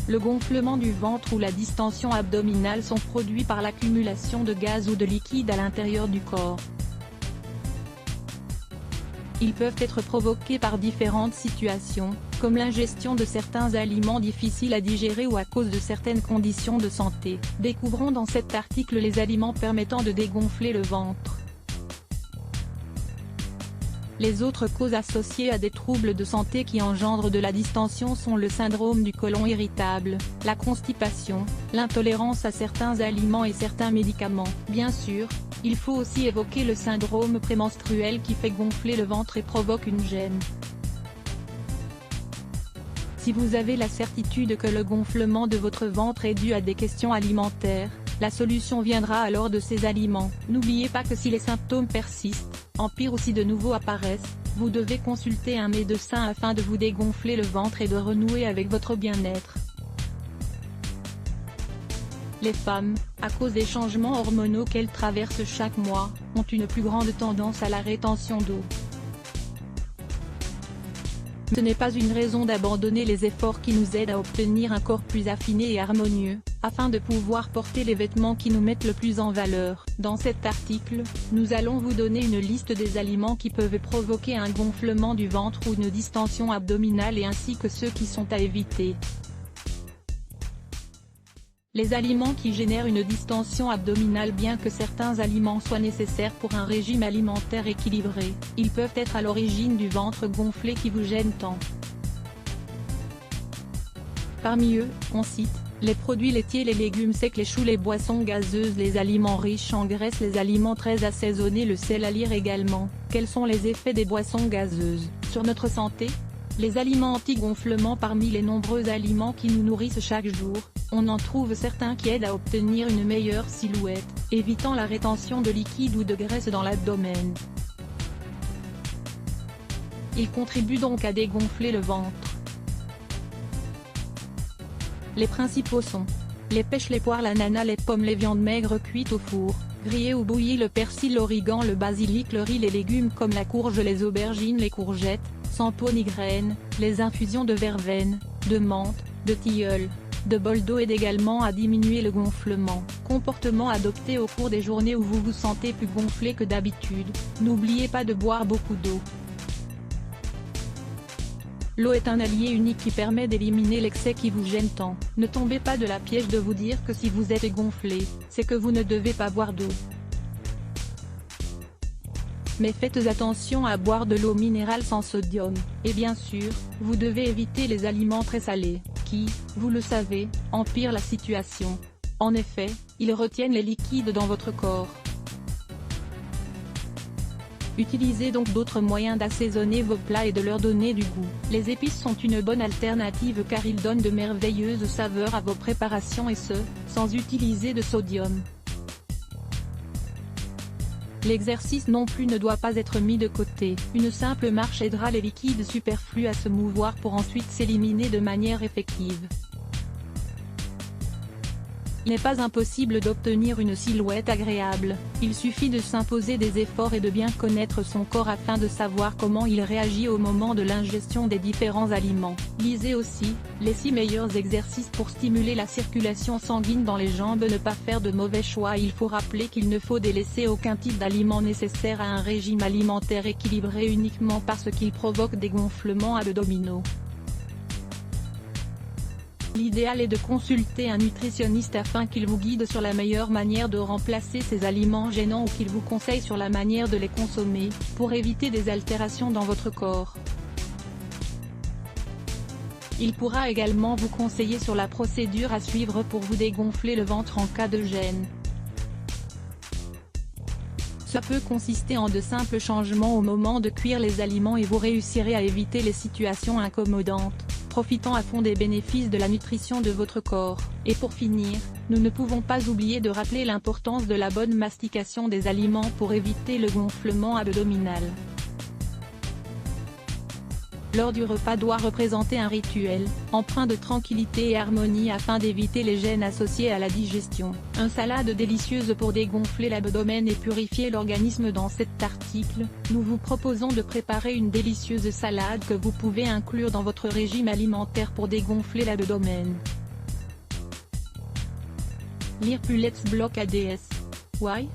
Le gonflement du ventre ou la distension abdominale sont produits par l'accumulation de gaz ou de liquide à l'intérieur du corps. Ils peuvent être provoqués par différentes situations, comme l'ingestion de certains aliments difficiles à digérer ou à cause de certaines conditions de santé. Découvrons dans cet article les aliments permettant de dégonfler le ventre. Les autres causes associées à des troubles de santé qui engendrent de la distension sont le syndrome du côlon irritable, la constipation, l'intolérance à certains aliments et certains médicaments. Bien sûr, il faut aussi évoquer le syndrome prémenstruel qui fait gonfler le ventre et provoque une gêne. Si vous avez la certitude que le gonflement de votre ventre est dû à des questions alimentaires, la solution viendra alors de ces aliments. N'oubliez pas que si les symptômes persistent, empirent ou si de nouveau apparaissent, vous devez consulter un médecin afin de vous dégonfler le ventre et de renouer avec votre bien-être. Les femmes, à cause des changements hormonaux qu'elles traversent chaque mois, ont une plus grande tendance à la rétention d'eau. Ce n'est pas une raison d'abandonner les efforts qui nous aident à obtenir un corps plus affiné et harmonieux, afin de pouvoir porter les vêtements qui nous mettent le plus en valeur. Dans cet article, nous allons vous donner une liste des aliments qui peuvent provoquer un gonflement du ventre ou une distension abdominale et ainsi que ceux qui sont à éviter. Les aliments qui génèrent une distension abdominale. Bien que certains aliments soient nécessaires pour un régime alimentaire équilibré, ils peuvent être à l'origine du ventre gonflé qui vous gêne tant. Parmi eux, on cite les produits laitiers, les légumes secs, les choux, les boissons gazeuses, les aliments riches en graisse, les aliments très assaisonnés, le sel. À lire également, quels sont les effets des boissons gazeuses sur notre santé? Les aliments anti-gonflement. Parmi les nombreux aliments qui nous nourrissent chaque jour, on en trouve certains qui aident à obtenir une meilleure silhouette, évitant la rétention de liquide ou de graisse dans l'abdomen. Ils contribuent donc à dégonfler le ventre. Les principaux sont les pêches, les poires, l'ananas, les pommes, les viandes maigres cuites au four, grillées ou bouillies, le persil, l'origan, le basilic, le riz, les légumes comme la courge, les aubergines, les courgettes, sans peau ni graines, les infusions de verveine, de menthe, de tilleul, de bol d'eau aident également à diminuer le gonflement. Comportement adopté au cours des journées où vous vous sentez plus gonflé que d'habitude, n'oubliez pas de boire beaucoup d'eau. L'eau est un allié unique qui permet d'éliminer l'excès qui vous gêne tant. Ne tombez pas de la piège de vous dire que si vous êtes gonflé, c'est que vous ne devez pas boire d'eau. Mais faites attention à boire de l'eau minérale sans sodium, et bien sûr, vous devez éviter les aliments très salés, qui, vous le savez, empirent la situation. En effet, ils retiennent les liquides dans votre corps. Utilisez donc d'autres moyens d'assaisonner vos plats et de leur donner du goût. Les épices sont une bonne alternative car ils donnent de merveilleuses saveurs à vos préparations et ce, sans utiliser de sodium. L'exercice non plus ne doit pas être mis de côté. Une simple marche aidera les liquides superflus à se mouvoir pour ensuite s'éliminer de manière effective. Il n'est pas impossible d'obtenir une silhouette agréable, il suffit de s'imposer des efforts et de bien connaître son corps afin de savoir comment il réagit au moment de l'ingestion des différents aliments. Lisez aussi, les 6 meilleurs exercices pour stimuler la circulation sanguine dans les jambes. Ne pas faire de mauvais choix. Il faut rappeler qu'il ne faut délaisser aucun type d'aliment nécessaire à un régime alimentaire équilibré uniquement parce qu'il provoque des gonflements abdominaux. L'idéal est de consulter un nutritionniste afin qu'il vous guide sur la meilleure manière de remplacer ces aliments gênants ou qu'il vous conseille sur la manière de les consommer, pour éviter des altérations dans votre corps. Il pourra également vous conseiller sur la procédure à suivre pour vous dégonfler le ventre en cas de gêne. Ça peut consister en de simples changements au moment de cuire les aliments et vous réussirez à éviter les situations incommodantes, profitant à fond des bénéfices de la nutrition de votre corps. Et pour finir, nous ne pouvons pas oublier de rappeler l'importance de la bonne mastication des aliments pour éviter le gonflement abdominal. L'heure du repas doit représenter un rituel, empreint de tranquillité et harmonie afin d'éviter les gênes associés à la digestion. Une salade délicieuse pour dégonfler l'abdomen et purifier l'organisme. Dans cet article, nous vous proposons de préparer une délicieuse salade que vous pouvez inclure dans votre régime alimentaire pour dégonfler l'abdomen. Lire plus Let's Block ADS. Why?